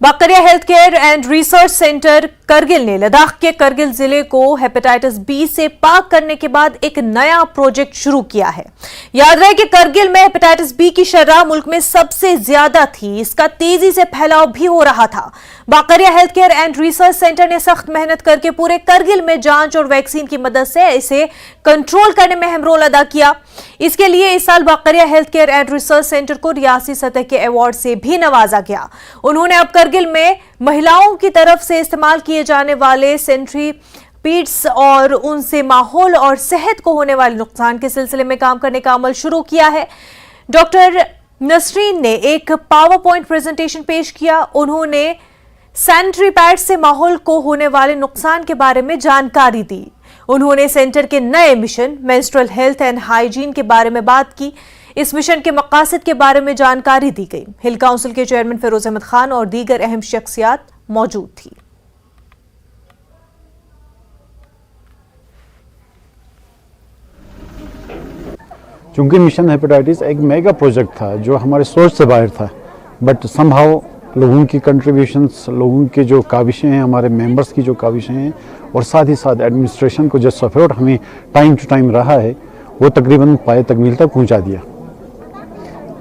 बाकरिया Health Care and Research Centre Kargil ने लद्दाख के करगिल जिले को हेपेटाइटिस बी से पाक करने के बाद एक नया प्रोजेक्ट शुरू किया है। याद रहे कि करगिल में हेपेटाइटिस बी की शरह मुल्क में सबसे ज्यादा थी। इसका तेजी से फैलाव भी हो रहा था। Bakaria Health Care and Research Centre ने सख्त मेहनत करके पूरे करगिल में जांच और वैक्सीन की मदद से इसे कंट्रोल करने में अहम रोल अदा किया। इसके लिए इस साल Bakaria Health Care and Research Centre को रियासी सतह के अवार्ड से भी नवाजा गया। उन्होंने अब करगिल में महिलाओं की तरफ से इस्तेमाल किए जाने वाले सेंट्रीपीड्स और उनसे माहौल और सेहत को होने वाले नुकसान के सिलसिले में काम करने का अमल शुरू किया है। डॉक्टर नसरीन ने एक पावर पॉइंट प्रेजेंटेशन पेश किया। उन्होंने सैनिटरी पैड्स से माहौल को होने वाले नुकसान के बारे में जानकारी दी। उन्होंने सेंटर के नए mission menstrual health and hygiene के बारे में बात की। इस मिशन के मकासद के बारे में जानकारी दी गई। हिल काउंसिल के चेयरमैन फिरोज अहमद खान और दीगर अहम शख्सियात मौजूद थी। चूंकि मिशन हेपेटाइटिस एक मेगा प्रोजेक्ट था जो हमारे सोच से बाहर था, बट समहाउ लोगों की कंट्रीब्यूशंस, लोगों की जो काविशें हैं, हमारे मेंबर्स की जो काविशें हैं और साथ ही साथ एडमिनिस्ट्रेशन को जो सपोर्ट हमें टाइम टू टाइम रहा है वो तकरीबन पाए तकमील तक पहुंचा दिया।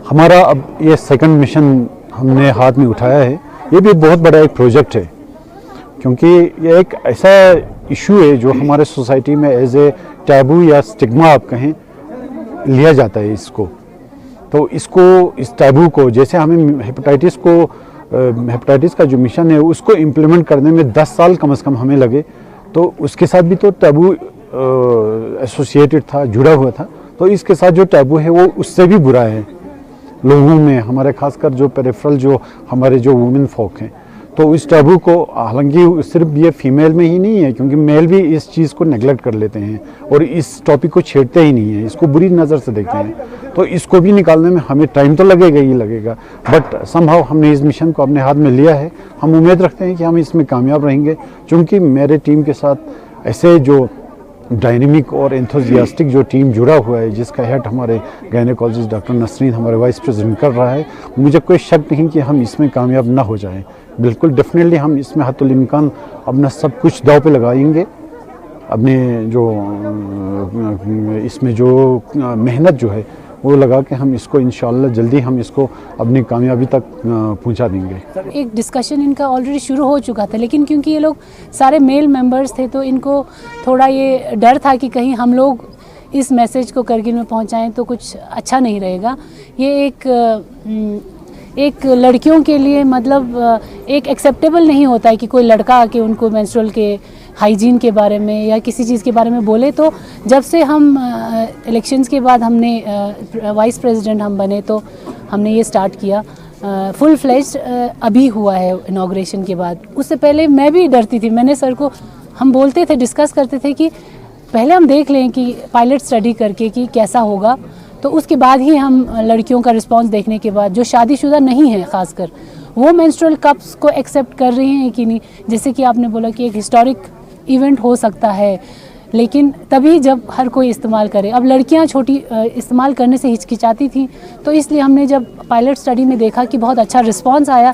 हमारा अब ये सेकंड मिशन हमने हाथ में उठाया है। ये भी बहुत बड़ा एक प्रोजेक्ट है क्योंकि ये एक ऐसा इशू है जो हमारे सोसाइटी में एज ए टैबू या स्टिग्मा आप कहें लिया जाता है इसको। तो इस टैबू को जैसे हमें हेपेटाइटिस का जो मिशन है उसको इम्प्लीमेंट करने में 10 साल कम से कम हमें लगे, तो उसके साथ भी तो टैबू एसोसिएटेड था, जुड़ा हुआ था। तो इसके साथ जो टैबू है वो उससे भी बुरा है लोगों में, हमारे खासकर जो पेरिफेरल जो हमारे जो वुमेन फोक हैं। तो इस टैबू को, हालांकि सिर्फ ये फीमेल में ही नहीं है क्योंकि मेल भी इस चीज़ को नेगलेक्ट कर लेते हैं और इस टॉपिक को छेड़ते ही नहीं है, इसको बुरी नज़र से देखते हैं। तो इसको भी निकालने में हमें टाइम तो लगेगा ही लगेगा, बट समहाउ हमने इस मिशन को अपने हाथ में लिया है। हम उम्मीद रखते हैं कि हम इसमें कामयाब रहेंगे क्योंकि मेरे टीम के साथ ऐसे जो डायनेमिक और एंथुसियास्टिक जो टीम जुड़ा हुआ है, जिसका हेड हमारे गायनेकोलॉजिस्ट डॉक्टर नसरीन हमारे वाइस प्रेसिडेंट कर रहा है, मुझे कोई शक नहीं कि हम इसमें कामयाब ना हो जाएं। बिल्कुल डेफिनेटली हम इसमें हत्तुल इम्कान अपना सब कुछ दांव पे लगाएंगे। अपने जो इसमें जो मेहनत जो है वो लगा के हम इसको इंशाअल्लाह जल्दी हम इसको अपनी कामयाबी तक पहुंचा देंगे। एक डिस्कशन इनका ऑलरेडी शुरू हो चुका था, लेकिन क्योंकि ये लोग सारे मेल मेंबर्स थे तो इनको थोड़ा ये डर था कि कहीं हम लोग इस मैसेज को करगिल में पहुंचाएं तो कुछ अच्छा नहीं रहेगा। ये एक लड़कियों के लिए मतलब एक एक्सेप्टेबल नहीं होता है कि कोई लड़का आके उनको मेंस्ट्रुअल के हाइजीन के बारे में या किसी चीज़ के बारे में बोले। तो जब से हम इलेक्शंस के बाद हमने वाइस प्रेसिडेंट हम बने तो हमने ये स्टार्ट किया। फुल फ्लेज्ड अभी हुआ है इनॉग्रेशन के बाद। उससे पहले मैं भी डरती थी। मैंने सर को हम बोलते थे, डिस्कस करते थे कि पहले हम देख लें कि पायलट स्टडी करके कि कैसा होगा, तो उसके बाद ही हम लड़कियों का रिस्पांस देखने के बाद जो शादीशुदा नहीं है खासकर वो मेंस्ट्रुअल कप्स को एक्सेप्ट कर रही हैं कि नहीं। जैसे कि आपने बोला कि एक हिस्टोरिक इवेंट हो सकता है, लेकिन तभी जब हर कोई इस्तेमाल करे। अब लड़कियां छोटी इस्तेमाल करने से हिचकिचाती थी, तो इसलिए हमने जब पायलट स्टडी में देखा कि बहुत अच्छा रिस्पांस आया।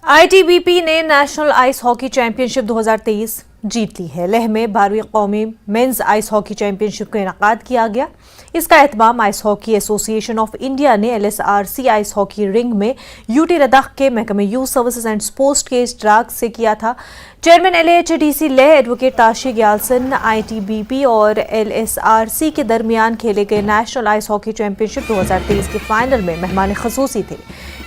आईटीबीपी ने नेशनल आइस हॉकी चैंपियनशिप 2023 जीत ली है। लेह में 12वीं कौमी मेंस आइस हॉकी चैंपियनशिप का इनेकाद किया गया। इसका एहतमाम Ice Hockey Association of India ने एलएसआरसी आइस हॉकी रिंग में यूटी लद्दाख के महकमे यूथ सर्विसेज एंड स्पोर्ट्स के इश्तराक से किया था। Chairman LHDC Leh advocate Tashi Gyalson ITBP और एलएसआरसी के दरमियान खेले गए नेशनल आइस हॉकी चैंपियनशिप 2023 के फाइनल में मेहमान खसूसी थे।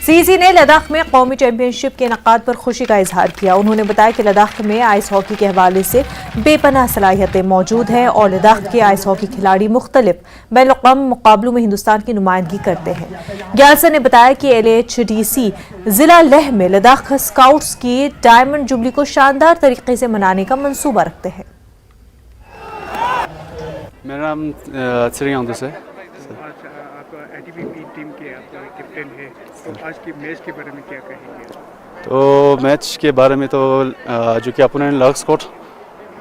सीसी ने लद्दाख में कौमी चैंपियनशिप के इनेकाद पर खुशी का इजहार किया। उन्होंने बताया कि लद्दाख में आइस हॉकी के हवाले से बेपनाह सलाहियतें मौजूद हैं और लद्दाख के आइस हॉकी खिलाड़ी मुख्तलिफ बैनुल-अक़वामी मुकाबलों में हिंदुस्तान की नुमाइंदगी करते हैं। ग्यालसन ने बताया कि एलएचडीसी जिला लेह में लद्दाख स्काउट्स की डायमंड जुबली को शानदार तरीके से मनाने का मंसूबा रखते हैं। मेरा नाम श्रेयांश है। आईटीबीपी टीम के आप कैप्टन हैं, तो आज की मैच के बारे में क्या कहेंगे? तो मैच के बारे में तो जो कि अपोनेंट लद्दाख स्क्वाड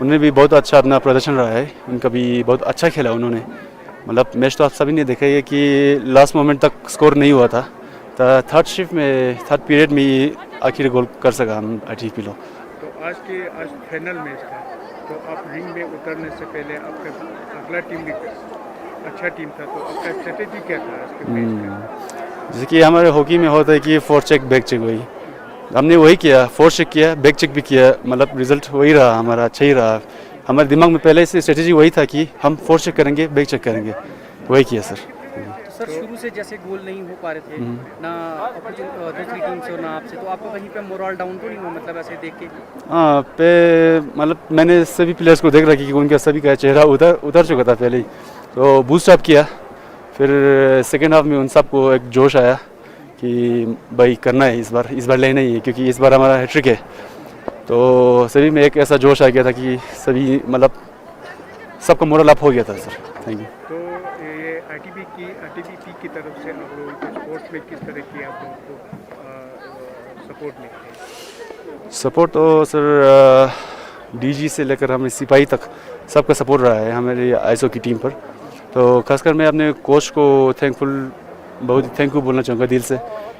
उन्होंने भी बहुत अच्छा अपना प्रदर्शन रहा है। उनका भी बहुत अच्छा खेला उन्होंने। मतलब मैच तो आप सभी ने देखा ही है कि लास्ट मोमेंट तक स्कोर नहीं हुआ था, तो थर्ड पीरियड में ही आखिर गोल कर सका हम आरटीपी लोग। तो आज फाइनल मैच था, तो आप रिंग में उतरने से पहले आपका अगला टीम भी अच्छा टीम था, तो आपका स्ट्रेटेजी क्या था आज के मैच का? जैसे कि हमारे हॉकी में होता है कि फोर चेक बैक चेक, वही हमने वही किया, फोर चेक किया, बैक चेक भी किया, मतलब रिजल्ट वही रहा हमारा, अच्छा ही रहा। हमारे दिमाग में पहले से स्ट्रेटेजी वही था कि हम फोर चेक करेंगे, बैक चेक करेंगे, वही किया सर। तो सर शुरू से जैसे गोल नहीं हो पा रहे थे ना दूसरी टीम से और ना आपसे, तो आपको कहीं पे मोरल डाउन तो नहीं हुआ, मतलब ऐसे देख के? हाँ, मतलब मैंने सभी प्लेयर्स को देख रहा कि उनका सभी का चेहरा उतर चुका था पहले ही, तो बूस्ट अप किया। फिर सेकेंड हाफ में उन सबको एक जोश आया कि भाई करना है, इस बार लेना ही है, क्योंकि इस बार हमारा हैट्रिक है। तो सभी में एक ऐसा जोश आ गया था कि सभी मतलब सबका मोरल अप हो गया था सर। Thank you. तो ये आरटीपी की तरफ से आप लोगों को स्पोर्ट्स में किस तरह की आप लोगों को सपोर्ट मिलती है? सपोर्ट तो सर डीजी से लेकर हमें सिपाही तक सबका सपोर्ट रहा है हमारी आईएसओ की टीम पर। तो खासकर मैं अपने कोच को बहुत थैंक यू बोलना चाहूँगा दिल से,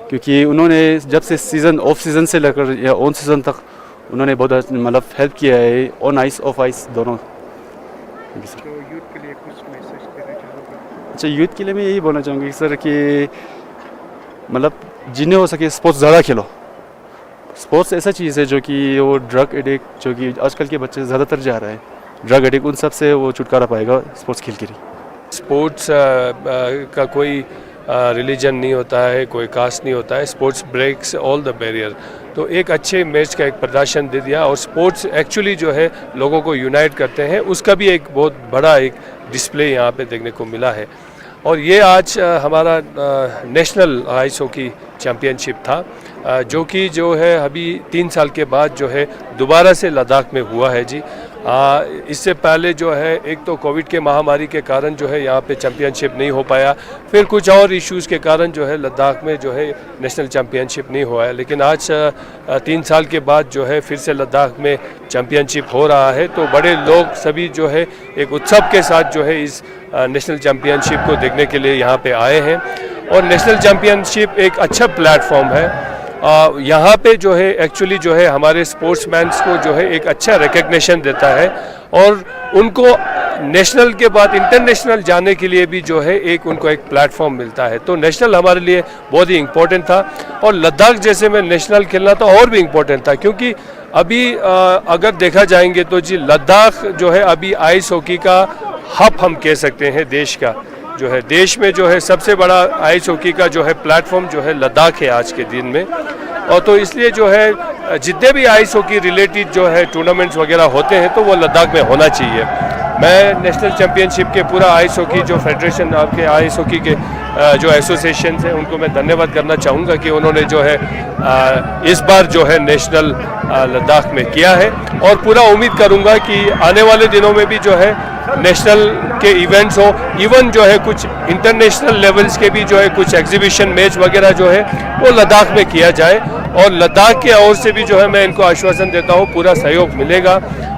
क्योंकि उन्होंने जब से सीज़न ऑफ सीज़न से लेकर या ऑन सीज़न तक उन्होंने बहुत मतलब हेल्प किया है, ऑन आइस ऑफ आइस दोनों। तो यूथ के लिए कुछ मैसेज देना चाहोगे? अच्छा, यूथ के लिए मैं यही बोलना चाहूँगी सर कि मतलब जिन्हें हो सके स्पोर्ट्स ज़्यादा खेलो। स्पोर्ट्स ऐसा चीज़ है जो कि वो ड्रग एडिक्ट, जो कि आजकल के बच्चे ज़्यादातर जा रहे हैं ड्रग एडिक्ट, उन सब से वो छुटकारा पाएगा स्पोर्ट्स खेल के लिए। स्पोर्ट्स का कोई रिलीजन नहीं होता है, कोई कास्ट नहीं होता है। Sports breaks all the barrier. तो एक अच्छे मैच का एक प्रदर्शन दे दिया, और स्पोर्ट्स एक्चुअली जो है लोगों को यूनाइट करते हैं, उसका भी एक बहुत बड़ा एक डिस्प्ले यहाँ पे देखने को मिला है। और ये आज हमारा नेशनल आइस हॉकी चैम्पियनशिप था, जो कि जो है अभी 3 साल के बाद जो है दोबारा से लद्दाख में हुआ है जी। इससे पहले जो है एक तो कोविड के महामारी के कारण जो है यहाँ पे चैम्पियनशिप नहीं हो पाया, फिर कुछ और इश्यूज़ के कारण जो है लद्दाख में जो है नेशनल चैम्पियनशिप नहीं हुआ है। लेकिन आज 3 साल के बाद जो है फिर से लद्दाख में चैम्पियनशिप हो रहा है, तो बड़े लोग सभी जो है एक उत्सव के साथ जो है इस नेशनल चैम्पियनशिप को देखने के लिए यहाँ पे आए हैं। और नेशनल चैम्पियनशिप एक अच्छा प्लेटफॉर्म है। यहाँ पे जो है एक्चुअली जो है हमारे स्पोर्ट्समैन्स को जो है एक अच्छा रिकग्निशन देता है, और उनको नेशनल के बाद इंटरनेशनल जाने के लिए भी जो है एक उनको एक प्लेटफॉर्म मिलता है। तो नेशनल हमारे लिए बहुत ही इम्पोर्टेंट था, और लद्दाख जैसे में नेशनल खेलना तो और भी इम्पोर्टेंट था, क्योंकि अभी अगर देखा जाएंगे तो जी लद्दाख जो है अभी आइस हॉकी का हब हम कह सकते हैं देश का, जो है देश में जो है सबसे बड़ा आइस हॉकी का जो है प्लेटफॉर्म जो है लद्दाख है आज के दिन में। और तो इसलिए जो है जितने भी आइस हॉकी रिलेटेड जो है टूर्नामेंट्स वगैरह होते हैं तो वो लद्दाख में होना चाहिए। मैं नेशनल चैम्पियनशिप के पूरा आइस हॉकी जो फेडरेशन आपके आइस हॉकी के जो एसोसिएशन हैं उनको मैं धन्यवाद करना चाहूँगा कि उन्होंने जो है इस बार जो है नेशनल लद्दाख में किया है, और पूरा उम्मीद करूँगा कि आने वाले दिनों में भी जो है नेशनल के इवेंट्स हो, इवन जो है कुछ इंटरनेशनल लेवल्स के भी जो है कुछ एग्जीबिशन मैच वगैरह जो है वो लद्दाख में किया जाए। और लद्दाख के ओर से भी जो है मैं इनको आश्वासन देता हूँ पूरा सहयोग मिलेगा,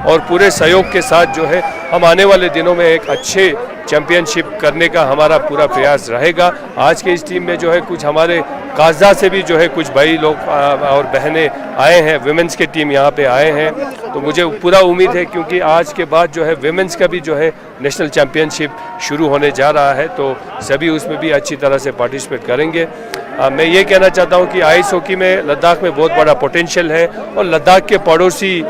और पूरे सहयोग के साथ जो है हम आने वाले दिनों में एक अच्छे चैम्पियनशिप करने का हमारा पूरा प्रयास रहेगा। आज के इस टीम में जो है कुछ हमारे काजा से भी जो है कुछ भाई लोग और बहनें आए हैं, विमेंस के टीम यहाँ पे आए हैं, तो मुझे पूरा उम्मीद है क्योंकि आज के बाद जो है विमेंस का भी जो है नेशनल चैम्पियनशिप शुरू होने जा रहा है, तो सभी उसमें भी अच्छी तरह से पार्टिसिपेट करेंगे। मैं ये कहना चाहता हूँ कि आइस हॉकी में लद्दाख में बहुत बड़ा पोटेंशियल है, और लद्दाख के पड़ोसी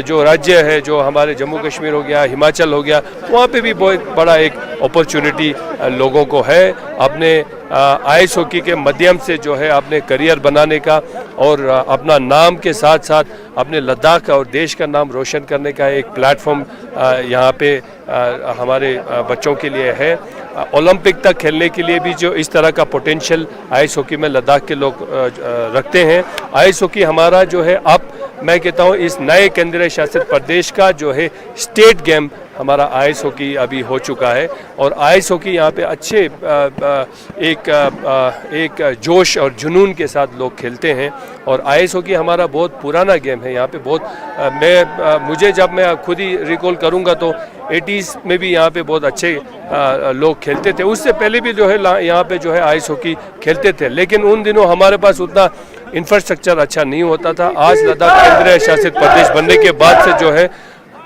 जो राज्य है जो हमारे जम्मू कश्मीर हो गया, हिमाचल हो गया, वहाँ पे भी बहुत बड़ा एक अपॉर्चुनिटी लोगों को है अपने आइस हॉकी के माध्यम से जो है अपने करियर बनाने का, और अपना नाम के साथ साथ अपने लद्दाख और देश का नाम रोशन करने का एक प्लेटफॉर्म यहाँ पे हमारे बच्चों के लिए है। ओलंपिक तक खेलने के लिए भी जो इस तरह का पोटेंशियल आइस हॉकी में लद्दाख के लोग रखते हैं। आइस हॉकी हमारा जो है अब मैं कहता हूँ इस नए केंद्रीय शासित प्रदेश का जो है स्टेट गेम हमारा आइस हॉकी अभी हो चुका है, और आइस हॉकी यहाँ पे अच्छे एक जोश और जुनून के साथ लोग खेलते हैं। और आइस हॉकी हमारा बहुत पुराना गेम है यहाँ पे, बहुत मुझे जब मैं खुद ही रिकॉल करूँगा तो 80s में भी यहाँ पे बहुत अच्छे लोग खेलते थे। उससे पहले भी जो है यहाँ पे जो है आइस हॉकी खेलते थे, लेकिन उन दिनों हमारे पास उतना इंफ्रास्ट्रक्चर अच्छा नहीं होता था। आज लद्दाख केंद्रीय शासित प्रदेश बनने के बाद से जो है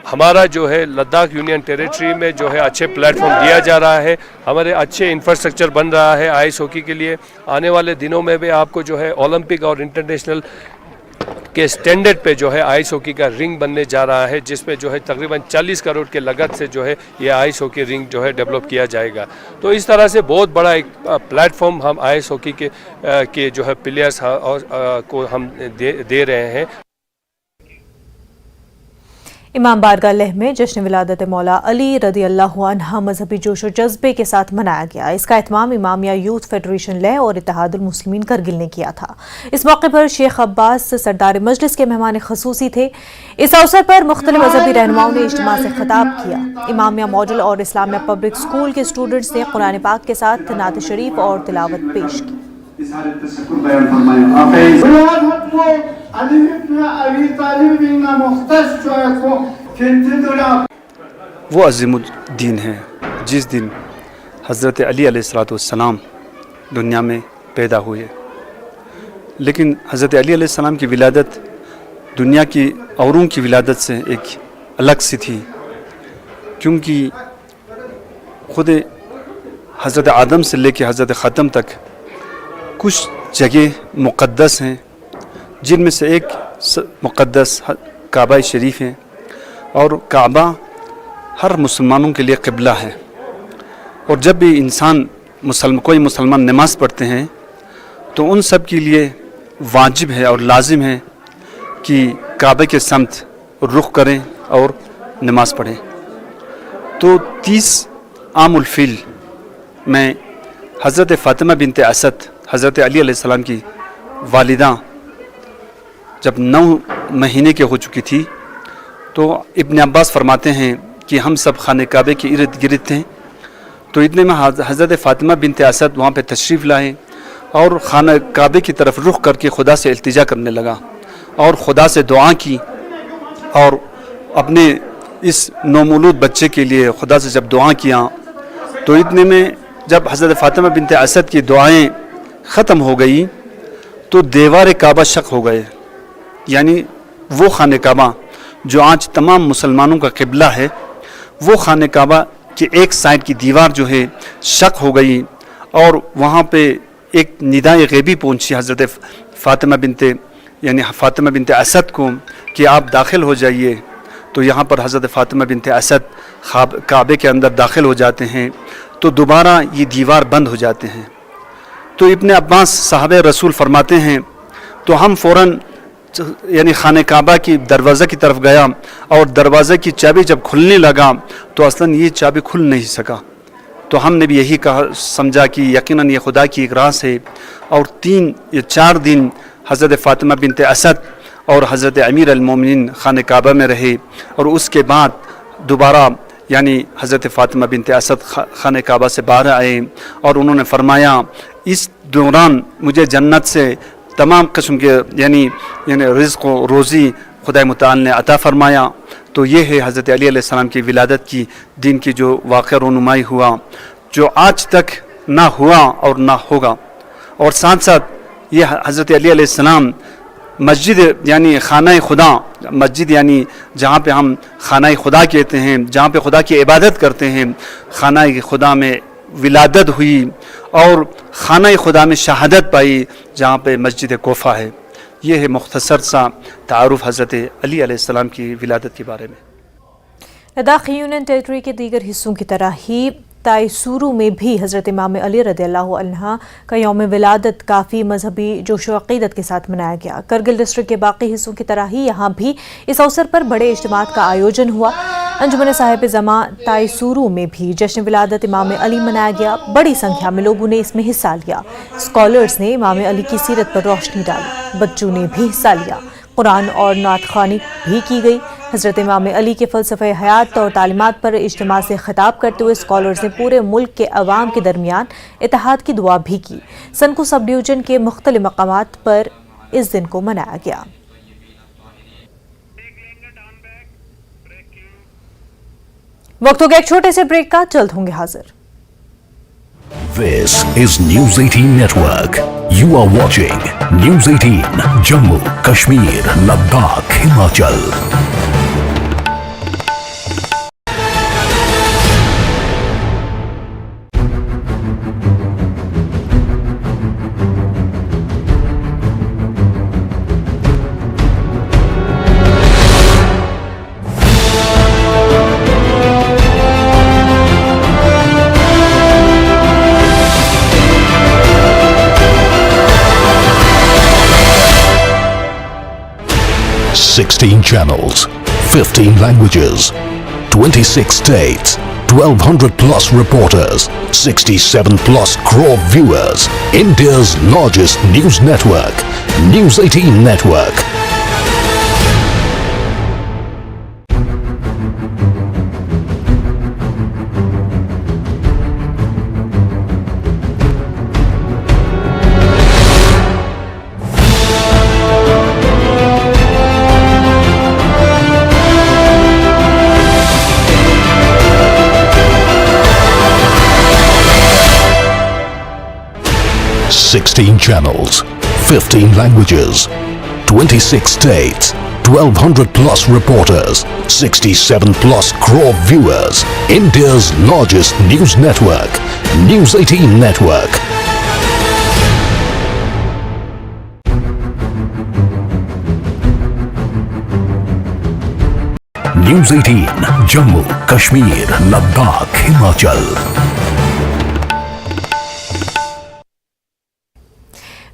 हमारा जो है लद्दाख यूनियन टेरिटरी में जो है अच्छे प्लेटफॉर्म दिया जा रहा है, हमारे अच्छे इंफ्रास्ट्रक्चर बन रहा है आइस हॉकी के लिए। आने वाले दिनों में भी आपको जो है ओलंपिक और इंटरनेशनल के स्टैंडर्ड पे जो है आइस हॉकी का रिंग बनने जा रहा है, जिसमें जो है तकरीबन 40 करोड़ के लागत से जो है ये आइस हॉकी रिंग जो है डेवलप किया जाएगा। तो इस तरह से बहुत बड़ा एक प्लेटफॉर्म हम आइस हॉकी के जो है प्लेयर्स को हम दे रहे हैं। इमाम बारगाह लेह में जश्न विलादत मौला अली रदी अल्लाह अन्हा मजहबी जोश और जज्बे के साथ मनाया गया। इसका एहतमाम इमामिया यूथ फेडरेशन लेह और इत्तेहादुल मुस्लिमीन करगिल ने किया था। इस मौके पर शेख अब्बास सरदार मजलिस के मेहमान खसूसी थे। इस अवसर पर मुख्तलिफ मजहबी रहनुमाओं ने इज्तिमा से खिताब किया। इमामिया मॉडल और इस्लामिया पब्लिक स्कूल के स्टूडेंट्स ने कुरान पाक के साथ नात शरीफ और तिलावत पेश की। वो अज़ीमुद्दीन है जिस दिन हज़रत अली अलैहिस्सलाम दुनिया में पैदा हुए, लेकिन हज़रत अली अलैहिस्सलाम की विलादत दुनिया की औरों की विलादत से एक अलग सी थी, क्योंकि ख़ुद हज़रत आदम से लेकर हज़रत ख़ातम तक कुछ जगह मुक़द्दस हैं, जिनमें से एक मुक़द्दस काबा शरीफ है, और काबा हर मुसलमानों के लिए क़िबला है। और जब भी इंसान कोई मुसलमान नमाज़ पढ़ते हैं तो उन सब के लिए वाजिब है और लाजिम है कि काबे के समत रुख करें और नमाज़ पढ़ें। तो 30 आमुल फ़िल में हज़रत फ़ातिमा बिनते असद हज़रत अली अलैहिस्सलाम की वालिदा जब 9 महीने के हो चुकी थी, तो इब्न अब्बास फरमाते हैं कि हम सब खाने काबे के इर्द गिर्द थे। तो इतने में हज़रत फ़ातिमा बिनते असद वहाँ पे तशरीफ़ लाए और खाना काबे की तरफ रुख करके खुदा से इल्तिजा करने लगा और खुदा से दुआ की, और अपने इस नौमौलूद बच्चे के लिए खुदा से जब दुआ किया, तो इतने में जब हज़रत फ़ातिमा बिनते असद की दुआएं ख़त्म हो गई तो दीवार काबा शक हो गए, यानी वो खाने काबा जो आज तमाम मुसलमानों का क़िबला है, वो खाने काबा की एक साइड की दीवार जो है शक हो गई, और वहाँ पे एक निदाए गैबी पहुँची हज़रत फ़ातिमा बिनते असद को कि आप दाखिल हो जाइए। तो यहाँ पर हज़रत फ़ातिमा बिनते असद काबे के अंदर दाखिल हो जाते हैं, तो दोबारा ये दीवार बंद हो जाते हैं। तो इब्न अब्बास साहबे रसूल फरमाते हैं, तो हम फ़ौरन यानी खाने काबा की दरवाज़ा की तरफ गया, और दरवाज़े की चाबी जब खुलने लगा तो असलन ये चाबी खुल नहीं सका। तो हमने भी यही कहा, समझा कि यकीनन ये खुदा की एक रास है। और 3 या 4 दिन हज़रत फ़ातिमा बिनते असद और हज़रत अमीर अल-मोमिनीन खाने काबा में रहे, और उसके बाद दोबारा यानी हज़रत फ़ातिमा बिनते असद खाने काबा से बाहर आए, और उन्होंने फरमाया इस दौरान मुझे जन्नत से तमाम किस्म के यानी रिज़्क़ और रोज़ी खुदा मुताल ने अता फ़रमाया। तो ये है हज़रत अली अलैहिस्सलाम की विलादत की दिन की जो वाक़या रोनुमाई हुआ, जो आज तक ना हुआ और ना होगा। और साथ साथ ये हज़रत अली अलैहिस्सलाम मस्जिद यानी खाना खुदा, मस्जिद यानी जहाँ पे हम खाना खुदा कहते हैं, जहाँ पे खुदा की इबादत करते हैं, खाना खुदा में विलादत हुई और खाना खुदा में शहादत पाई, जहाँ पे मस्जिद कोफा है। ये है मुख्तसर सा तारुफ हज़रत अली अलैहिस्सलाम की विलादत के बारे में। लद्दाख यूनियन टेरिटरी के दीगर हिस्सों की तरह ही ताइसूरू में भी हज़रत इमाम अली रज़ियल्लाहु अन्हा का यौम विलादत काफ़ी मजहबी जोश व अक़ीदत के साथ मनाया गया। करगिल डिस्ट्रिक्ट के बाकी हिस्सों की तरह ही यहाँ भी इस अवसर पर बड़े इज्तिमात का आयोजन हुआ। अंजुमन साहिब जमा ताइसूरू में भी जश्न विलादत इमाम अली मनाया गया। बड़ी संख्या में लोगों ने इसमें हिस्सा लिया। स्कॉलर्स ने इमाम अली की सीरत पर रोशनी डाली, बच्चों ने भी हिस्सा लिया। कुरान और नात ख़्वानी भी की गई। हज़रत इमाम अली के फ़लसफ़े हयात और तालीमात पर इज्तिमा से ख़िताब करते हुए स्कॉलर्स ने पूरे मुल्क के अवाम के दरमियान इत्तेहाद की दुआ भी की। सनकू सब डिवीज़न के मुख्तलिफ मकामात पर इस दिन को मनाया गया। वक्त हो गया एक छोटे से ब्रेक का, जल्द होंगे हाजिर। This is News 18 Network. You are watching News 18 Jammu, Kashmir, Ladakh, Himachal. Sixteen channels, 15 languages, 26 states, 1200 plus reporters, 67 plus crore viewers. India's largest news network, News 18 Network. Sixteen channels, 15 languages, 26 states, 1200 plus reporters, 67 plus crore viewers. India's largest news network, News 18 Network. News 18 Jammu, Kashmir, Ladakh, Himachal.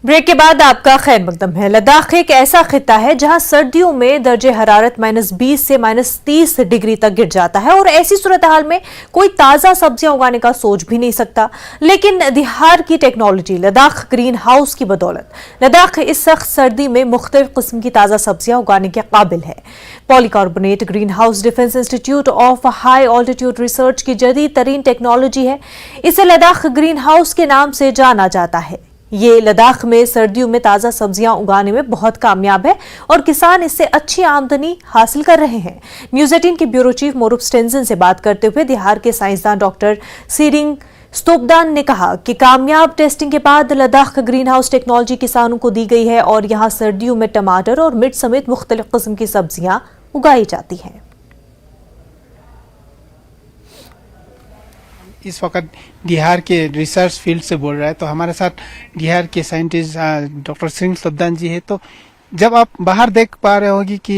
Break के बाद आपका खैर मकदम है। लद्दाख एक ऐसा खिता है जहां सर्दियों में दर्जे हरारत -20 से -30 डिग्री तक गिर जाता है और ऐसी सूरत हाल में कोई ताज़ा सब्जियां उगाने का सोच भी नहीं सकता। लेकिन दिहार की टेक्नोलॉजी लद्दाख ग्रीन हाउस की बदौलत लद्दाख इस सख्त सर्दी में मुख्तलिफ किस्म की ताज़ा सब्जियां उगाने के काबिल है। Polycarbonate green house defence institute of high altitude research की जदीद तरीन टेक्नोलॉजी है। इसे लद्दाख ग्रीन हाउस के नाम से जाना जाता है। ये लद्दाख में सर्दियों में ताज़ा सब्जियां उगाने में बहुत कामयाब है और किसान इससे अच्छी आमदनी हासिल कर रहे हैं। न्यूज़ 18 के ब्यूरो चीफ मोरूफ स्टेंजन से बात करते हुए दिहार के साइंसदान डॉक्टर सीरिंग स्तोपदान ने कहा कि कामयाब टेस्टिंग के बाद लद्दाख ग्रीन हाउस टेक्नोलॉजी किसानों को दी गई है और यहाँ सर्दियों में टमाटर और मिर्च समेत मुख्तलिफ किस्म की सब्जियां उगाई जाती हैं। इस वक्त बिहार के रिसर्च फील्ड से बोल रहा है, तो हमारे साथ बिहार के साइंटिस्ट डॉक्टर सिंह स्तोपदान जी है। तो जब आप बाहर देख पा रहे होगी कि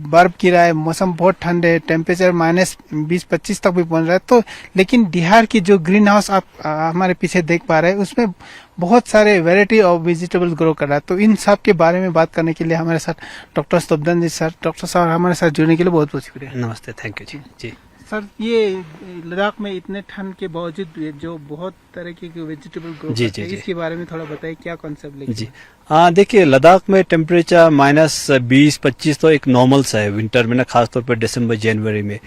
बर्फ गिरा है, मौसम बहुत ठंड है, टेम्परेचर -20-25 तक भी पहुंच रहा है, तो लेकिन बिहार की जो ग्रीन हाउस आप हमारे पीछे देख पा रहे हैं उसमें बहुत सारे वेराइटी ऑफ वेजिटेबल ग्रो कर रहा है। तो इन सब के बारे में बात करने के लिए हमारे साथ डॉक्टर स्तोपदान जी सर, डॉक्टर साहब हमारे साथ जुड़ने के लिए बहुत बहुत शुक्रिया। नमस्ते, थैंक यू जी। सर, ये लद्दाख में इतने ठंड के बावजूद जो बहुत तरह के वेजिटेबल ग्रो करते हैं, इसके बारे में थोड़ा बताइए, क्या कॉन्सेप्ट लेके? जी देखिए, लद्दाख में टेम्परेचर -20-25 तो एक नॉर्मल सा है विंटर में ना, खासतौर पर दिसंबर जनवरी में।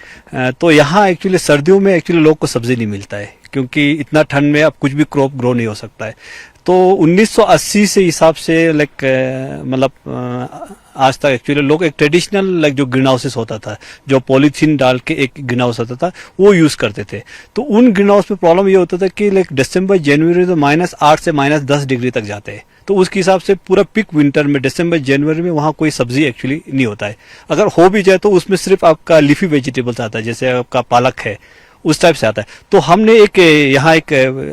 तो यहाँ एक्चुअली सर्दियों में एक्चुअली लोग को सब्जी नहीं मिलता है, क्योंकि इतना ठंड में अब कुछ भी क्रॉप ग्रो नहीं हो सकता है। तो 1980 से हिसाब से मतलब आज तक एक्चुअली लोग एक ट्रेडिशनल जो ग्रीन हाउसेस होता था, जो पॉलीथीन डाल के एक ग्रीन हाउस होता था, वो यूज करते थे। तो उन ग्रीन हाउस में प्रॉब्लम ये होता था कि दिसंबर जनवरी तो -8 से -10 डिग्री तक जाते हैं। तो उसके हिसाब से पूरा पिक विंटर में दिसंबर जनवरी में वहाँ कोई सब्जी एक्चुअली नहीं होता है। अगर हो भी जाए तो उसमें सिर्फ आपका लीफी वेजिटेबल्स आता है, जैसे आपका पालक है, उस टाइप से आता है। तो हमने यहाँ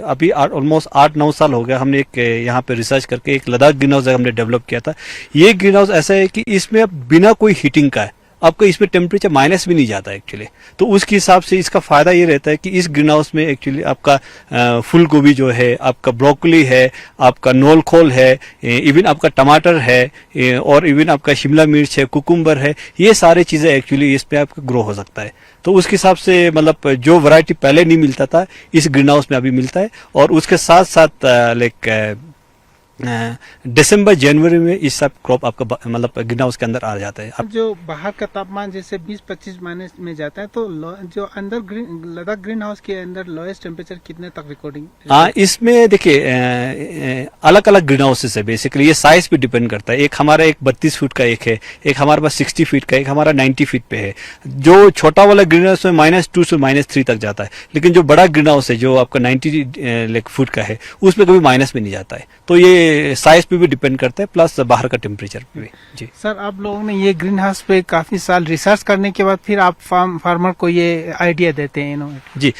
अभी ऑलमोस्ट 8-9 साल हो गया, हमने यहाँ पे रिसर्च करके एक लद्दाख ग्रीन हाउस हमने डेवलप किया था। ये ग्रीन हाउस ऐसा है कि इसमें बिना कोई हीटिंग का है, आपका इसमें टेम्परेचर माइनस भी नहीं जाता एक्चुअली। तो उसके हिसाब से इसका फायदा ये रहता है कि इस ग्रीन हाउस में एक्चुअली आपका फूल गोभी जो है, आपका ब्रोकली है, आपका नोल खोल है, इवन आपका टमाटर है, और इवन आपका शिमला मिर्च है, कुकुम्बर है, ये सारी चीजें एक्चुअली इस पे आपका ग्रो हो सकता है। तो उसके हिसाब से मतलब जो वैरायटी पहले नहीं मिलता था, इस ग्रीन हाउस में अभी मिलता है। और उसके साथ साथ दिसंबर जनवरी में इस सब क्रॉप आपका मतलब ग्रीन हाउस के अंदर आ जाता है। अब जो बाहर का तापमान जैसे 20-25 माइनस में जाता है तो जो अंदर लद्दाख ग्रीन हाउस के अंदर लोएस्ट टेम्परेचर कितने तक रिकॉर्डिंग? इसमें देखिए अलग अलग ग्रीन हाउसेस है, बेसिकली ये साइज पे डिपेंड करता है। एक हमारा एक 32 फीट का एक है, एक हमारे पास 60 फीट का, एक हमारा 90 फीट पे है। जो छोटा वाला ग्रीन हाउस में -2 से -3 तक जाता है, लेकिन जो बड़ा ग्रीन हाउस है जो आपका 90 फुट का है उसमें कभी माइनस में नहीं जाता है। तो ये साइज पे भी डिपेंड करता है प्लस बाहर का टेम्परेचर पे भी। जी सर, आप लोगों ने ये ग्रीन हाउस पे काफी साल रिसर्च करने के बाद फिर आप फार्मर को ये आइडिया देते हैं इनोवेट? जी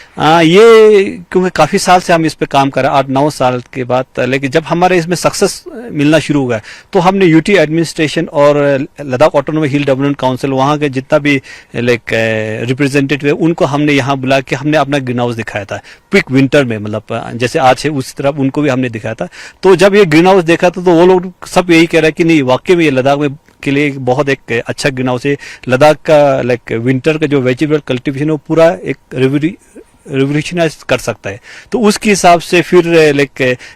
ये क्योंकि काफी साल से हम इस पे काम कर रहे हैं, 8-9 साल के बाद, लेकिन जब हमारे इसमें सक्सेस मिलना शुरू हुआ तो हमने यूटी एडमिनिस्ट्रेशन और लद्दाख ऑटोनोमस हिल डेवलपमेंट काउंसिल वहाँ के जितना भी रिप्रेजेंटेटिव है उनको हमने यहाँ बुला के हमने अपना ग्रीन हाउस दिखाया था पिक विंटर में, मतलब जैसे आज है उसी तरह उनको भी हमने दिखाया था। तो जब ये ग्रीन हाउस देखा था तो वो लोग सब यही कह रहे हैं कि नहीं वाकई में ये लद्दाख में के लिए बहुत एक अच्छा ग्रीन हाउस है। लद्दाख का विंटर का जो वेजिटेबल कल्टीवेशन है वो पूरा एक रिवोल्यूशनाइज कर सकता है। तो उसके हिसाब से फिर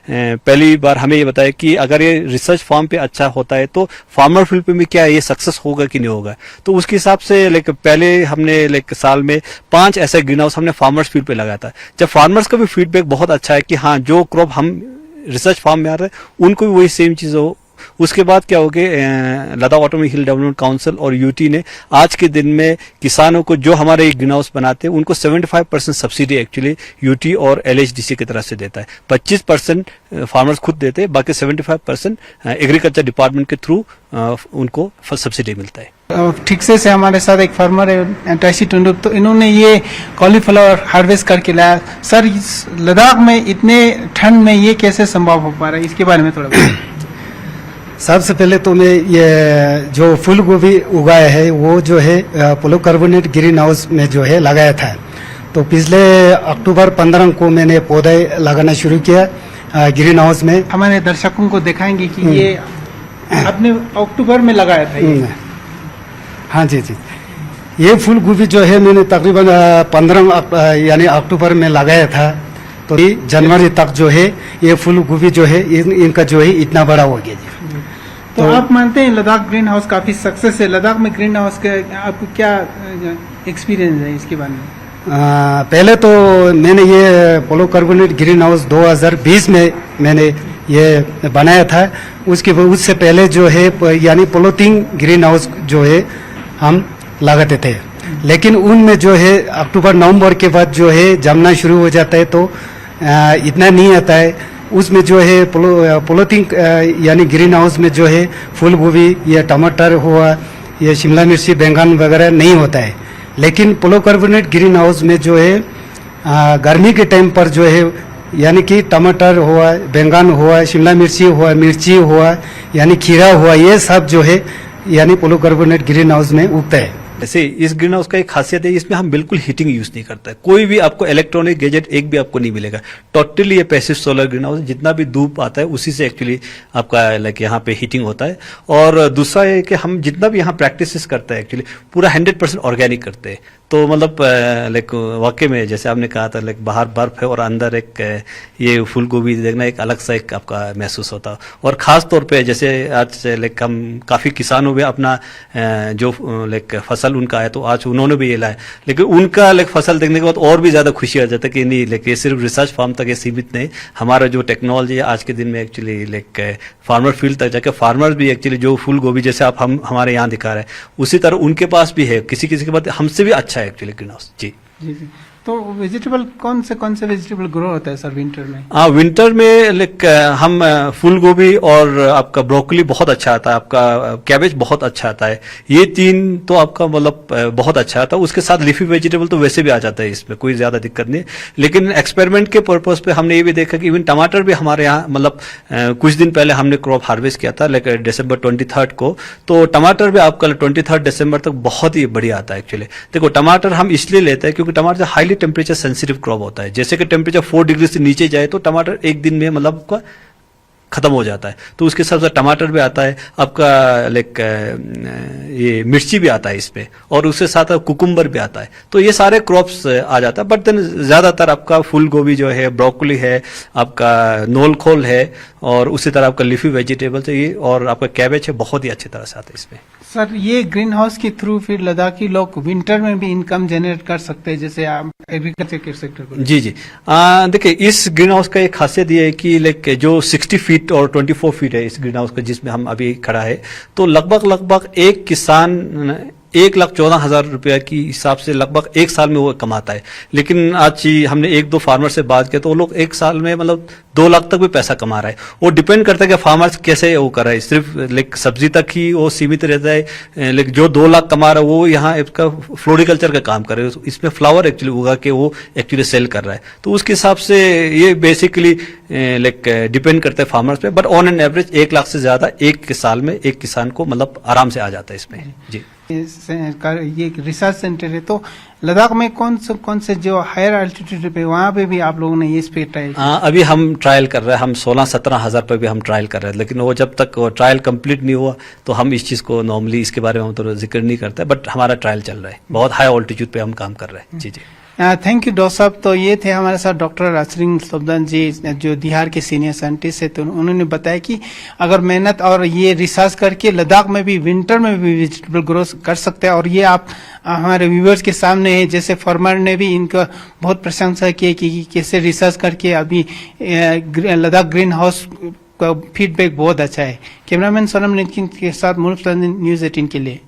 पहली बार हमें ये बताया कि अगर ये रिसर्च फार्म पे अच्छा होता है तो फार्मर फील्ड पे भी क्या ये सक्सेस होगा कि नहीं होगा। तो उसके हिसाब से पहले हमने साल में 5 ऐसे ग्रीन हाउस हमने फार्मर्स फील्ड पे लगाया था। जब फार्मर्स का भी फीडबैक बहुत अच्छा है कि हाँ जो क्रॉप हम रिसर्च फार्म में आ रहा है उनको भी वही सेम चीज हो। उसके बाद क्या हो गया, लद्दाख ऑटोनोमस हिल डेवलपमेंट काउंसिल और यूटी ने आज के दिन में किसानों को जो हमारे ग्रीन हाउस बनाते हैं उनको 75% सब्सिडी एक्चुअली यूटी और एलएचडीसी की तरफ से देता है। 25% फार्मर्स खुद देते हैं, बाकी 75% एग्रीकल्चर डिपार्टमेंट के थ्रू उनको सब्सिडी मिलता है। ठीक से हमारे साथ एक फार्मर है टैसी टुंडुप, तो इन्होंने ये कॉलीफ्लावर हार्वेस्ट करके लाया। सर, इस लद्दाख में इतने ठंड में ये कैसे संभव हो पा रहा है, इसके बारे में थोड़ा सबसे पहले तो मैं ये जो फूल गोभी उगाया है वो जो है पोलोकार्बोनेट ग्रीन हाउस में जो है लगाया था। तो पिछले अक्टूबर 15 को मैंने पौधे लगाना शुरू किया ग्रीन हाउस में। हमारे दर्शकों को दिखाएंगे कि ये आपने अक्टूबर में लगाया था ये? हाँ जी जी, ये फूल गोभी जो है मैंने तकरीबन 15 यानी अक्टूबर में लगाया था। तो जनवरी तक जो है ये फूल गोभी जो है इनका जो है इतना बड़ा हो गया जी। तो आप मानते हैं लद्दाख ग्रीन हाउस काफी सक्सेस है? लद्दाख में ग्रीन हाउस का आपको क्या एक्सपीरियंस है इसके बारे में? पहले तो मैंने ये पोलोकार्बोनेट ग्रीन हाउस 2020 में मैंने ये बनाया था। उससे पहले जो है यानी पोलोथीन ग्रीन हाउस जो है हम लगाते थे, लेकिन उनमें जो है अक्टूबर नवंबर के बाद जो है जमना शुरू हो जाता है तो इतना नहीं आता है। उसमें जो है पोलोथीन यानी ग्रीन हाउस में जो है फूल गोभी या टमाटर हुआ या शिमला मिर्ची बैंगन वगैरह नहीं होता है। लेकिन पोलोकार्बोनेट ग्रीन हाउस में जो है गर्मी के टाइम पर जो है यानी कि टमाटर हुआ, बैंगन हुआ, शिमला मिर्ची हुआ यानी खीरा हुआ, ये सब जो है यानी पोलोकार्बोनेट ग्रीन हाउस में उगता है। ऐसे इस ग्रीन हाउस का एक खासियत है, इसमें हम बिल्कुल हीटिंग यूज नहीं करता है। कोई भी आपको इलेक्ट्रॉनिक गैजेट एक भी आपको नहीं मिलेगा। टोटली ये पैसिव सोलर ग्रीन हाउस, जितना भी धूप आता है उसी से एक्चुअली आपका यहाँ पे हीटिंग होता है। और दूसरा है कि हम जितना भी यहाँ प्रैक्टिस करते हैं एक्चुअली पूरा 100% ऑर्गेनिक करते हैं। तो मतलब वाकई में जैसे आपने कहा था बाहर बर्फ है और अंदर एक ये फूल गोभी देखना एक अलग सा एक आपका महसूस होता। और खास तौर पे जैसे आज हम काफी किसानों में अपना जो फसल उनका है तो आज उन्होंने भी ये लाया, लेकिन उनका फसल देखने के बाद और भी ज्यादा खुशी आ जाता है कि नहीं ये सिर्फ रिसर्च फार्म तक ये सीमित नहीं, हमारा जो टेक्नोलॉजी है आज के दिन में एक्चुअली फार्मर फील्ड तक जाके फार्मर्स भी एक्चुअली जो फूल गोभी जैसे आप हमारे यहाँ दिखा रहे हैं उसी तरह उनके पास भी है, किसी के बाद हमसे भी अच्छा है एक्चुअली ग्रीन हाउस। जी जी जी। तो वेजिटेबल कौन से वेजिटेबल ग्रो होता है सर विंटर में? विंटर में हम फूल गोभी और आपका ब्रोकली बहुत अच्छा आता है, आपका कैबेज बहुत अच्छा आता है। ये 3 तो आपका मतलब बहुत अच्छा आता है। उसके साथ लीफी वेजिटेबल तो वैसे भी आ जाता है, इसमें कोई ज्यादा दिक्कत नहीं। लेकिन एक्सपेरिमेंट के पर्पज पे हमने ये भी देखा कि इवन टमाटर भी हमारे यहाँ मतलब कुछ दिन पहले हमने क्रॉप हार्वेस्ट किया था दिसंबर 23 को। तो टमाटर भी आपका 23 दिसंबर तक बहुत ही बढ़िया आता है एक्चुअली। देखो टमाटर हम इसलिए लेते हैं क्योंकि टमाटर हाईली टेम्परेचर सेंसिटिव क्रॉप होता है। जैसे कि टेम्परेचर 4 डिग्री से नीचे जाए तो टमाटर एक दिन में मतलब आपका खत्म हो जाता है। तो उसके हिसाब से टमाटर भी आता है आपका, लाइक ये मिर्ची भी आता है इसमें, और उसके साथ कुकुम्बर भी आता है। तो ये सारे क्रॉप्स आ जाता है। बट देन ज्यादातर आपका फूल गोभी जो है, ब्रोकली है, आपका नोलखोल है, और उसी तरह आपका लीफी वेजिटेबल्स है, और आपका कैबेज है, बहुत ही अच्छी तरह से आता है इसमें। सर, ये ग्रीन हाउस के थ्रू फिर लद्दाखी लोग विंटर में भी इनकम जनरेट कर सकते हैं, जैसे आप एग्रीकल्चर के सेक्टर को? जी जी, देखिए इस ग्रीन हाउस का एक खासियत ये है कि लाइक जो 60 फीट और 24 फीट है इस ग्रीन हाउस का, जिसमें हम अभी खड़ा है, तो लगभग एक किसान 1,14,000 रुपया की हिसाब से लगभग एक साल में वो कमाता है। लेकिन आज हमने 1-2 फार्मर से बात किया तो वो लोग एक साल में मतलब 2 लाख तक भी पैसा कमा रहा है। वो डिपेंड करता है कि फार्मर्स कैसे वो कर रहा है। सिर्फ लाइक सब्जी तक ही वो सीमित रहता है, लेकिन जो 2 लाख कमा रहा है वो यहाँ इसका फ्लोरिकल्चर का काम कर रहे हैं, इसमें फ्लावर एक्चुअली उगा के वो एक्चुअली सेल कर रहा है। तो उसके हिसाब से ये बेसिकली लाइक डिपेंड करता है फार्मर्स पे। But on an average 1 lakh से ज्यादा एक साल में एक किसान को मतलब आराम से आ जाता है इसमें। जी, ये रिसर्च सेंटर है, तो लद्दाख में कौन से जो हायर अल्टीट्यूड पे वहाँ पे भी आप लोगों ने ये पे ट्रायल? अभी हम ट्रायल कर रहे हैं, हम 16-17 हज़ार पे भी हम ट्रायल कर रहे हैं, लेकिन वो जब तक वो ट्रायल कंप्लीट नहीं हुआ तो हम इस चीज़ को नॉर्मली इसके बारे में हम तो जिक्र नहीं करते। बट हमारा ट्रायल चल रहा है, बहुत हाई ऑल्टीट्यूड पे हम काम कर रहे हैं। जी जी, थैंक यू डॉक्टर साहब। तो ये थे हमारे साथ डॉक्टर श्रृंग स्लब्धन जी, जो बिहार के सीनियर साइंटिस्ट है। तो उन्होंने बताया कि अगर मेहनत और ये रिसर्च करके लद्दाख में भी विंटर में भी वेजिटेबल ग्रो कर सकते हैं। और ये आप हमारे व्यूअर्स के सामने है, जैसे फार्मर ने भी इनका बहुत प्रशंसा की कि कैसे रिसर्च करके अभी लद्दाख ग्रीन हाउस का फीडबैक बहुत अच्छा है। कैमरामैन सोनम नितिन के साथ मुल्क न्यूज़ 18 के लिए।